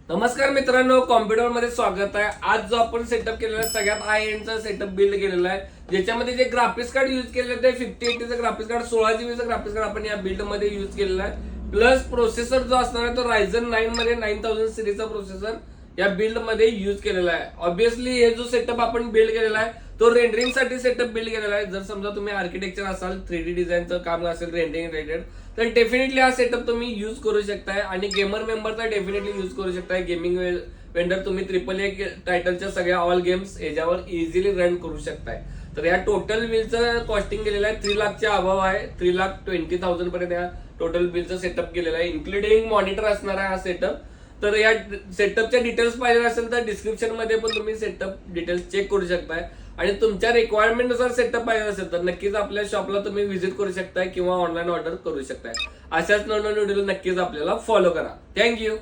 नमस्कार मित्रांनो, कॉम्प्युटर मध्ये स्वागत आहे. आज जो आपण सेटअप केलेला आहे सगळ्यात हाय एंडचा सेटअप बिल्ड केलेला आहे, ज्याच्यामध्ये जे ग्राफिक्स कार्ड यूज केलेलं आहे ते 5080चं graphics card, 16GB graphics card आपण या बिल्ड मध्ये यूज केलेला आहे. प्लस प्रोसेसर जो असणार आहे तो Ryzen 9 मध्ये 9000 सिरीजचा प्रोसेसर या बिल्ड मध्ये यूज केलेला आहे. ऑब्विसली हे जो सेटअप आपण बिल्ड केलेला आहे तो रेंडरिंग साठी सेटअप बिल्ड केलेला आहे. जर समजा तुम्ही आर्किटेक्चर असाल, 3D डिझाईनचं काम असेल रेंडरिंग रिलेटेड, तर डेफिनेटली हा सेटअप तुम्ही यूज करू शकताय आणि गेमर मेंबरचा डेफिनेटली यूज करू शकताय. गेमिंग वेंडर तुम्ही AAA टायटलच्या सगळ्या ऑल गेम्स याच्यावर इझिली रन करू शकताय. तर या टोटल बिलचं कॉस्टिंग केलेलं आहे 3 लाखच्या अभाव आहे. 3,20,000 पर्यंत या टोटल बिलचं सेटअप केलेलं आहे, इन्क्लुडिंग मॉनिटर असणार आहे हा सेटअप. तर या सेटअपच्या डिटेल्स पाहिजे असेल तर डिस्क्रिप्शन मध्ये पण तुम्ही सेटअप डिटेल्स चेक करू शकताय आणि तुमच्या रिक्वायरमेंट नुसार सेटअप पाहिजे असेल तर नक्कीच आपल्या शॉपला तुम्ही व्हिजिट करू शकताय किंवा ऑनलाईन ऑर्डर करू शकताय. अशाच नवनवीन व्हिडिओ नक्कीच आपल्याला फॉलो करा. थँक्यू.